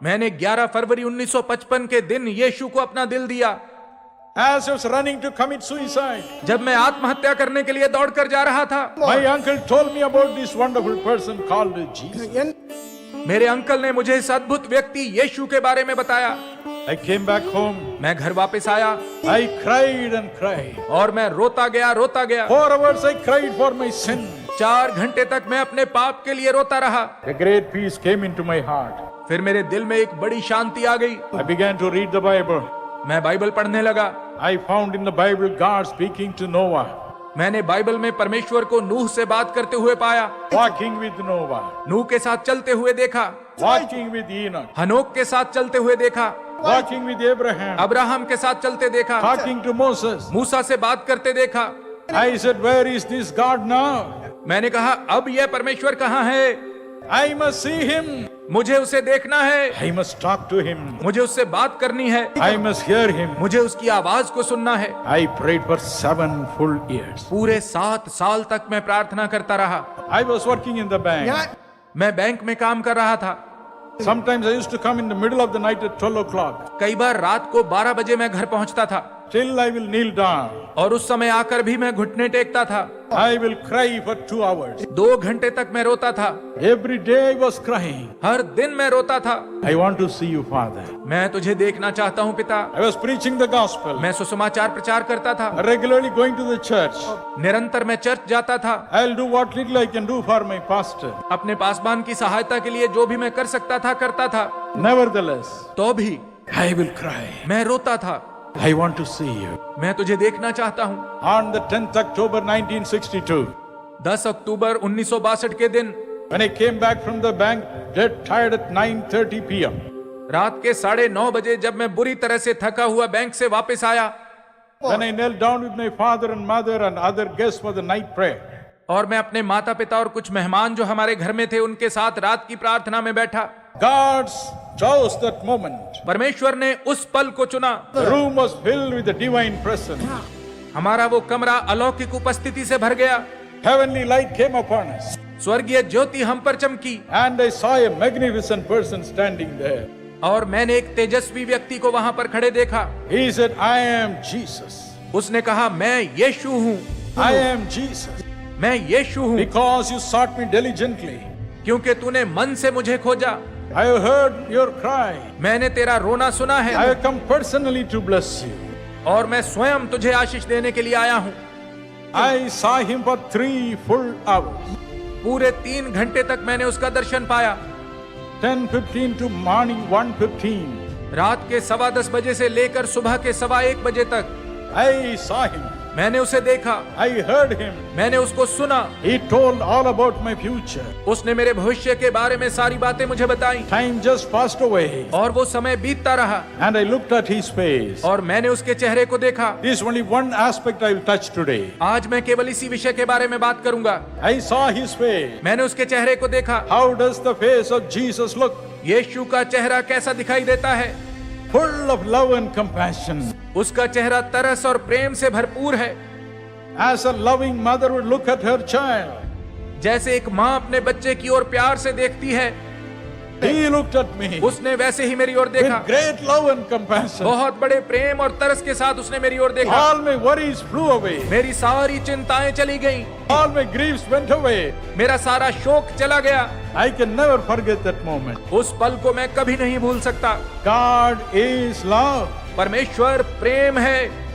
मैंने 11 फरवरी 1955 के दिन यीशु को अपना दिल दिया। As I was running to commit suicide, जब मैं आत्महत्या करने के लिए दौड़कर जा रहा था, my uncle told me about this wonderful person called Jesus. मेरे अंकल ने मुझे इस अद्भुत व्यक्ति यीशु के बारे में बताया। I came back home. मैं घर वापस आया I cried and cried. और मैं रोता गया। 4 hours I cried for my sin. 4 घंटे तक मैं अपने पाप के लिए रोता रहा। A great peace came into my heart. फिर मेरे दिल में एक बड़ी शांति आ गई। I began to read the Bible. मैं बाइबल पढ़ने लगा। I found in the Bible God speaking to Noah, मैंने बाइबल में परमेश्वर को नूह से बात करते हुए पाया, walking with Noah, नूह के साथ चलते हुए देखा, walking with Enoch, हनोक के साथ चलते हुए देखा, walking with Abraham, अब्राहम के साथ चलते देखा, talking to Moses. मूसा से बात करते देखा। I said, where is this God now? मैंने कहा अब यह परमेश्वर कहाँ है? I must see him. मुझे उसे देखना है, I must talk to him. मुझे उससे बात करनी है, I must hear him. मुझे उसकी आवाज को सुनना है। I prayed for 7 full years. पूरे 7 साल तक मैं प्रार्थना करता रहा। I was working in the bank. मैं बैंक में काम कर रहा था। Sometimes I used to come in the middle of the night at 12 o'clock. कई बार रात को 12 बजे मैं घर पहुंचता था Till I will kneel down. और उस समय आकर भी मैं घुटने टेकता था। I will cry for 2 hours. 2 घंटे तक मैं रोता था। Every day I was crying. हर दिन मैं रोता था। I want to see you, Father. मैं तुझे देखना चाहता हूँ पिता। I was preaching the gospel. मैं सुसमाचार प्रचार करता था। Regularly going to the church. निरंतर मैं चर्च जाता था। I'll do what little I can do for my pastor. अपने पासबान की सहायता के लिए जो भी मैं कर सकता था करता था। Nevertheless, तो भी I will cry. मैं रोता था। I want to see you. मैं तुझे देखना चाहता हूँ। On the 10th October 1962, 10 अक्टूबर 1962 के दिन when I came back from the bank, dead tired at 9:30 p.m. रात के 9:30 बजे जब मैं बुरी तरह से थका हुआ बैंक से वापस आया, When I knelt down with my father and mother and other guests for the night prayer, और मैं अपने माता पिता और कुछ मेहमान जो हमारे घर में थे उनके साथ रात की प्रार्थना में बैठा, God chose that moment. परमेश्वर ने उस पल को चुना। The room was filled with the divine presence. हमारा वो कमरा अलौकिक उपस्थिति से भर गया। Heavenly light came upon us. स्वर्गीय ज्योति हम पर चमकी And I saw a magnificent person standing there. और मैंने एक तेजस्वी व्यक्ति को वहां पर खड़े देखा। He said, I am Jesus. उसने कहा मैं यीशु हूँ। I am Jesus. मैं यीशु हूँ Because you sought me diligently. क्योंकि तूने मन से मुझे खोजा। I have heard your cry. मैंने तेरा रोना सुना I है have come personally to bless you. और मैं स्वयं तुझे आशीष देने के लिए आया हूँ। I saw him for 3 full hours. पूरे 3 घंटे तक मैंने उसका दर्शन पाया। 10:15 to morning 1:15. रात के 10:15 बजे से लेकर सुबह के 1:15 बजे तक I saw him. मैंने उसे देखा। I heard him. मैंने उसको सुना। He told all about my future. उसने मेरे भविष्य के बारे में सारी बातें मुझे बताई। Time just passed away. और वो समय बीतता रहा And I looked at his face. और मैंने उसके चेहरे को देखा। This is only one aspect I will touch today. आज मैं केवल इसी विषय के बारे में बात करूंगा। I saw his face. मैंने उसके चेहरे को देखा। How does the face of Jesus look? यीशु का चेहरा कैसा दिखाई देता है? Full of love and compassion. उसका चेहरा तरस और प्रेम से भरपूर है। As a loving mother would look at her child. जैसे एक माँ अपने बच्चे की ओर प्यार से देखती है, He looked at me. उसने वैसे ही मेरी ओर देखा। With great love and compassion. बहुत बड़े प्रेम और तरस के साथ उसने मेरी ओर देखा। All my worries flew away. मेरी सारी चिंताएं चली गईं। All my griefs went away. मेरा सारा शोक चला गया। I can never forget that moment. उस पल को मैं कभी नहीं भूल सकता। God is love. परमेश्वर प्रेम है।